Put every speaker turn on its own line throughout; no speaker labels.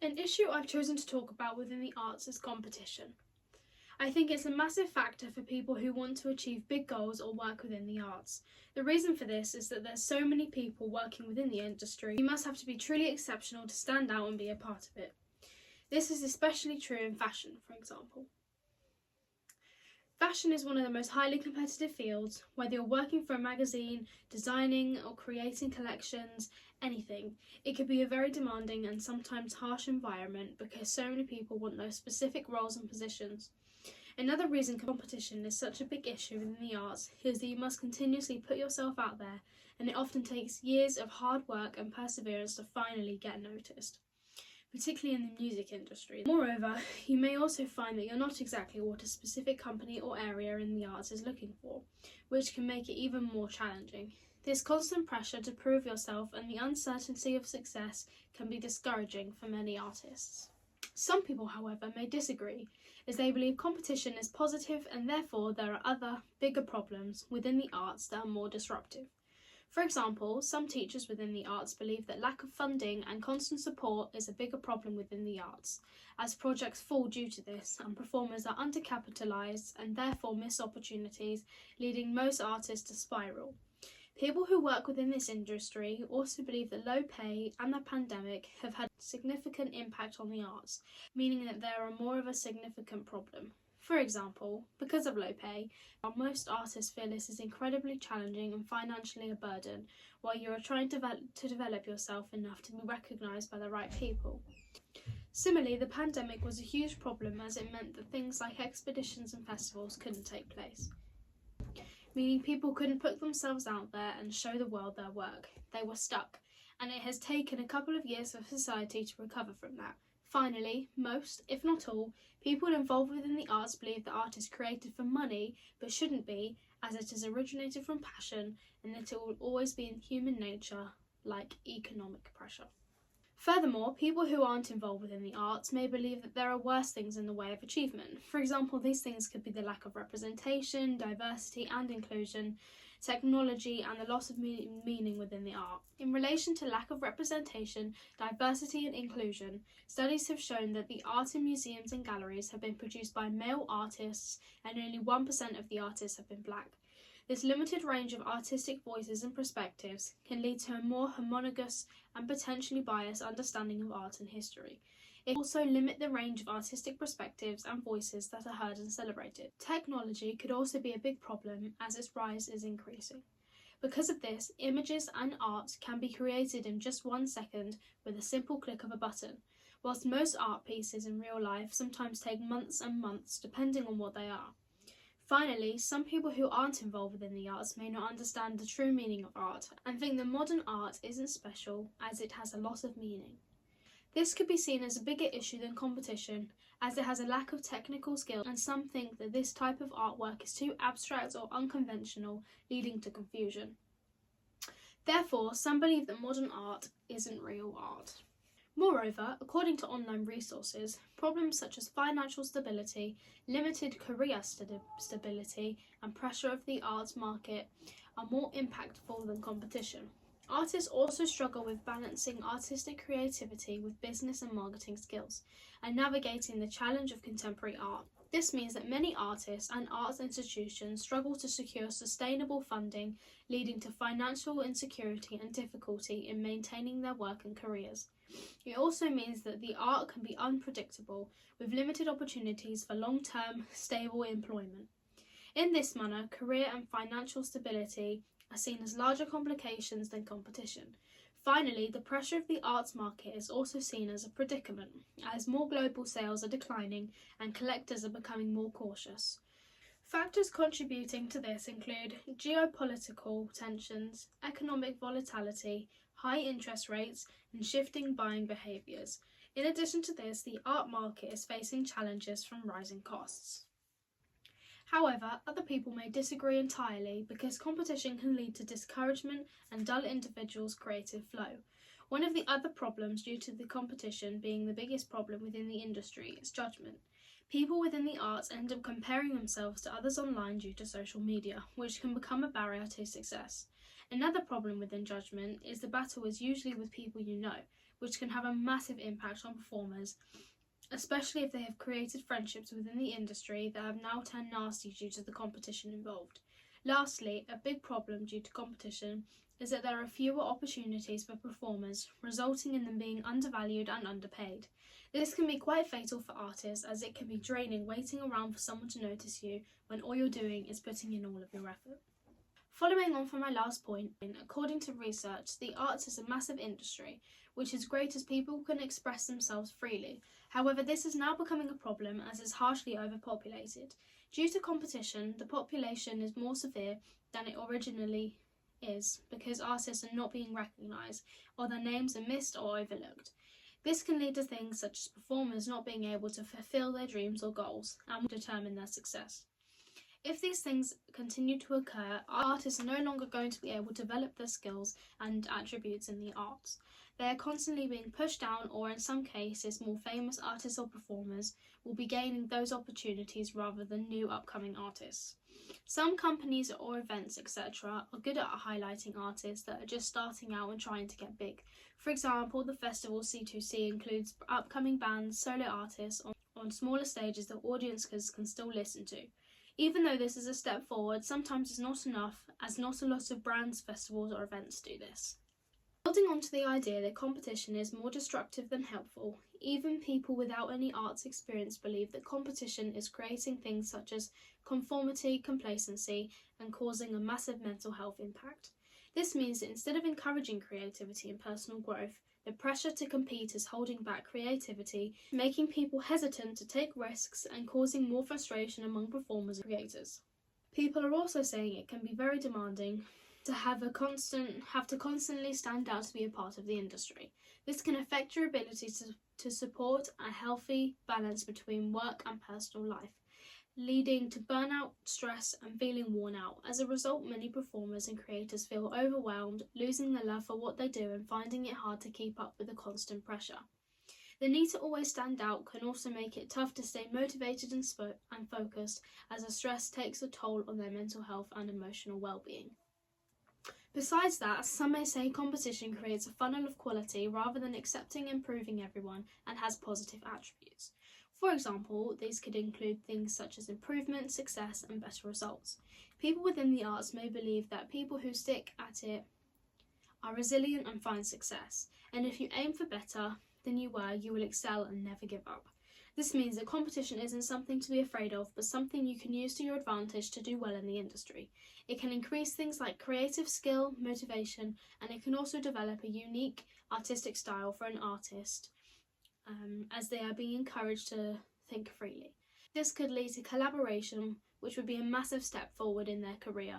An issue I've chosen to talk about within the arts is competition. I think it's a massive factor for people who want to achieve big goals or work within the arts. The reason for this is that there's so many people working within the industry, you must have to be truly exceptional to stand out and be a part of it. This is especially true in fashion, for example. Fashion is one of the most highly competitive fields, whether you're working for a magazine, designing or creating collections, anything. It could be a very demanding and sometimes harsh environment because so many people want those specific roles and positions. Another reason competition is such a big issue within the arts is that you must continuously put yourself out there, and it often takes years of hard work and perseverance to finally get noticed, particularly in the music industry. Moreover, you may also find that you're not exactly what a specific company or area in the arts is looking for, which can make it even more challenging. This constant pressure to prove yourself and the uncertainty of success can be discouraging for many artists. Some people, however, may disagree, as they believe competition is positive and therefore there are other, bigger problems within the arts that are more disruptive. For example, some teachers within the arts believe that lack of funding and constant support is a bigger problem within the arts, as projects fall due to this and performers are undercapitalised and therefore miss opportunities, leading most artists to spiral. People who work within this industry also believe that low pay and the pandemic have had significant impact on the arts, meaning that there are more of a significant problem. For example, because of low pay, most artists feel this is incredibly challenging and financially a burden, while you are trying to develop yourself enough to be recognised by the right people. Similarly, the pandemic was a huge problem as it meant that things like expeditions and festivals couldn't take place, meaning people couldn't put themselves out there and show the world their work. They were stuck, and it has taken a couple of years for society to recover from that. Finally, most, if not all, people involved within the arts believe that art is created for money, but shouldn't be, as it has originated from passion and that it will always be in human nature, like economic pressure. Furthermore, people who aren't involved within the arts may believe that there are worse things in the way of achievement. For example, these things could be the lack of representation, diversity and inclusion, technology and the loss of meaning within the art. In relation to lack of representation, diversity and inclusion, studies have shown that the art in museums and galleries have been produced by male artists and only 1% of the artists have been black. This limited range of artistic voices and perspectives can lead to a more homogeneous and potentially biased understanding of art and history. It also limits the range of artistic perspectives and voices that are heard and celebrated. Technology could also be a big problem as its rise is increasing. Because of this, images and art can be created in just 1 second with a simple click of a button, whilst most art pieces in real life sometimes take months and months depending on what they are. Finally, some people who aren't involved within the arts may not understand the true meaning of art and think that modern art isn't special as it has a lot of meaning. This could be seen as a bigger issue than competition, as it has a lack of technical skill, and some think that this type of artwork is too abstract or unconventional, leading to confusion. Therefore, some believe that modern art isn't real art. Moreover, according to online resources, problems such as financial stability, limited career stability, and pressure of the arts market are more impactful than competition. Artists also struggle with balancing artistic creativity with business and marketing skills, and navigating the challenge of contemporary art. This means that many artists and arts institutions struggle to secure sustainable funding, leading to financial insecurity and difficulty in maintaining their work and careers. It also means that the art can be unpredictable, with limited opportunities for long-term, stable employment. In this manner, career and financial stability are seen as larger complications than competition. Finally, the pressure of the arts market is also seen as a predicament, as more global sales are declining and collectors are becoming more cautious. Factors contributing to this include geopolitical tensions, economic volatility, high interest rates, and shifting buying behaviours. In addition to this, the art market is facing challenges from rising costs. However, other people may disagree entirely because competition can lead to discouragement and dull individuals' creative flow. One of the other problems due to the competition being the biggest problem within the industry is judgment. People within the arts end up comparing themselves to others online due to social media, which can become a barrier to success. Another problem within judgment is the battle is usually with people you know, which can have a massive impact on performers, especially if they have created friendships within the industry that have now turned nasty due to the competition involved. Lastly, a big problem due to competition is that there are fewer opportunities for performers, resulting in them being undervalued and underpaid. This can be quite fatal for artists, as it can be draining waiting around for someone to notice you when all you're doing is putting in all of your effort. Following on from my last point, according to research, the arts is a massive industry, which is great as people can express themselves freely. However, this is now becoming a problem as it's harshly overpopulated. Due to competition, the population is more severe than it originally is because artists are not being recognised or their names are missed or overlooked. This can lead to things such as performers not being able to fulfil their dreams or goals and will determine their success. If these things continue to occur, artists are no longer going to be able to develop their skills and attributes in the arts. They are constantly being pushed down, or in some cases, more famous artists or performers will be gaining those opportunities rather than new upcoming artists. Some companies or events, etc., are good at highlighting artists that are just starting out and trying to get big. For example, the festival C2C includes upcoming bands, solo artists on smaller stages that audiences can still listen to. Even though this is a step forward, sometimes it's not enough, as not a lot of brands, festivals or events do this. Building on to the idea that competition is more destructive than helpful, even people without any arts experience believe that competition is creating things such as conformity, complacency, and causing a massive mental health impact. This means that instead of encouraging creativity and personal growth, the pressure to compete is holding back creativity, making people hesitant to take risks and causing more frustration among performers and creators. People are also saying it can be very demanding to have to constantly stand out to be a part of the industry. This can affect your ability to support a healthy balance between work and personal life, leading to burnout, stress, and feeling worn out. As a result, many performers and creators feel overwhelmed, losing their love for what they do and finding it hard to keep up with the constant pressure. The need to always stand out can also make it tough to stay motivated and focused, as the stress takes a toll on their mental health and emotional well-being. Besides that, some may say competition creates a funnel of quality rather than accepting and improving everyone and has positive attributes. For example, these could include things such as improvement, success, and better results. People within the arts may believe that people who stick at it are resilient and find success, and if you aim for better than you were, you will excel and never give up. This means that competition isn't something to be afraid of, but something you can use to your advantage to do well in the industry. It can increase things like creative skill, motivation, and it can also develop a unique artistic style for an artist, as they are being encouraged to think freely. This could lead to collaboration, which would be a massive step forward in their career,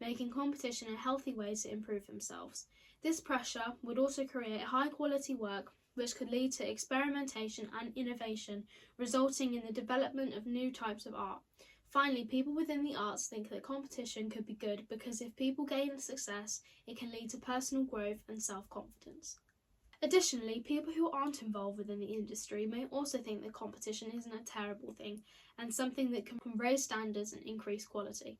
making competition a healthy way to improve themselves. This pressure would also create high quality work, which could lead to experimentation and innovation, resulting in the development of new types of art. Finally, people within the arts think that competition could be good because if people gain success, it can lead to personal growth and self-confidence. Additionally, people who aren't involved within the industry may also think that competition isn't a terrible thing and something that can raise standards and increase quality.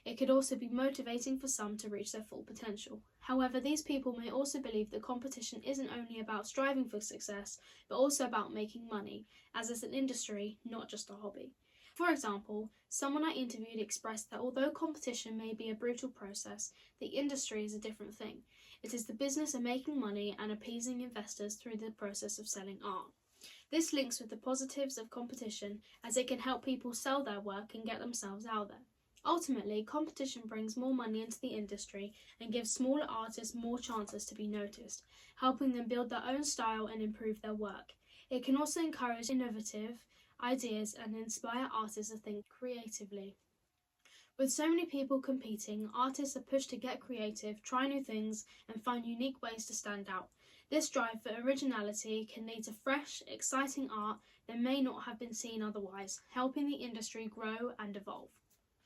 It could also be motivating for some to reach their full potential. However, these people may also believe that competition isn't only about striving for success, but also about making money, as it's an industry, not just a hobby. For example, someone I interviewed expressed that although competition may be a brutal process, the industry is a different thing. It is the business of making money and appeasing investors through the process of selling art. This links with the positives of competition, as it can help people sell their work and get themselves out there. Ultimately, competition brings more money into the industry and gives smaller artists more chances to be noticed, helping them build their own style and improve their work. It can also encourage innovative ideas and inspire artists to think creatively. With so many people competing, artists are pushed to get creative, try new things, and find unique ways to stand out. This drive for originality can lead to fresh, exciting art that may not have been seen otherwise, helping the industry grow and evolve.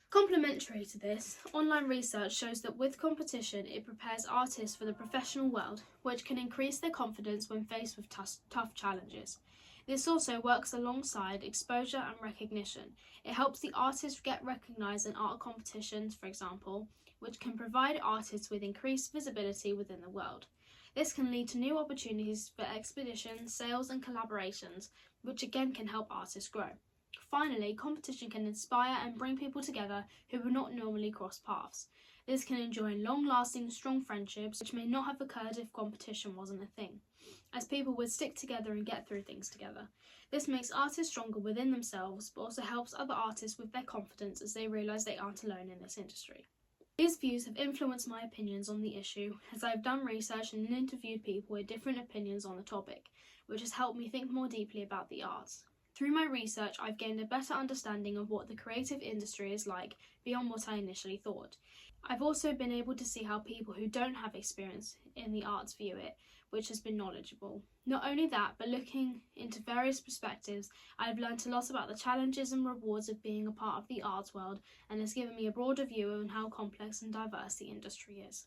Complementary to this, online research shows that with competition, it prepares artists for the professional world, which can increase their confidence when faced with tough challenges. This also works alongside exposure and recognition. It helps the artist get recognised in art competitions, for example, which can provide artists with increased visibility within the world. This can lead to new opportunities for expeditions, sales, and collaborations, which again can help artists grow. Finally, competition can inspire and bring people together who would not normally cross paths. This can enjoin long-lasting, strong friendships, which may not have occurred if competition wasn't a thing, as people would stick together and get through things together. This makes artists stronger within themselves, but also helps other artists with their confidence as they realise they aren't alone in this industry. These views have influenced my opinions on the issue, as I have done research and interviewed people with different opinions on the topic, which has helped me think more deeply about the arts. Through my research, I've gained a better understanding of what the creative industry is like beyond what I initially thought. I've also been able to see how people who don't have experience in the arts view it, which has been knowledgeable. Not only that, but looking into various perspectives, I've learnt a lot about the challenges and rewards of being a part of the arts world, and has given me a broader view on how complex and diverse the industry is.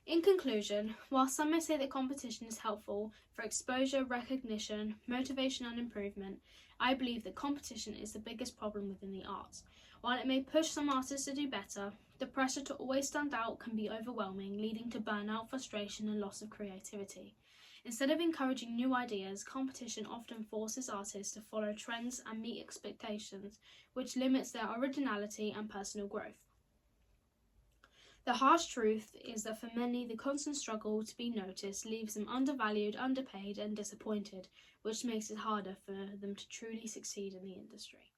In conclusion, while some may say that competition is helpful for exposure, recognition, motivation and improvement, I believe that competition is the biggest problem within the arts. While it may push some artists to do better, the pressure to always stand out can be overwhelming, leading to burnout, frustration and loss of creativity. Instead of encouraging new ideas, competition often forces artists to follow trends and meet expectations, which limits their originality and personal growth. The harsh truth is that for many, the constant struggle to be noticed leaves them undervalued, underpaid and disappointed, which makes it harder for them to truly succeed in the industry.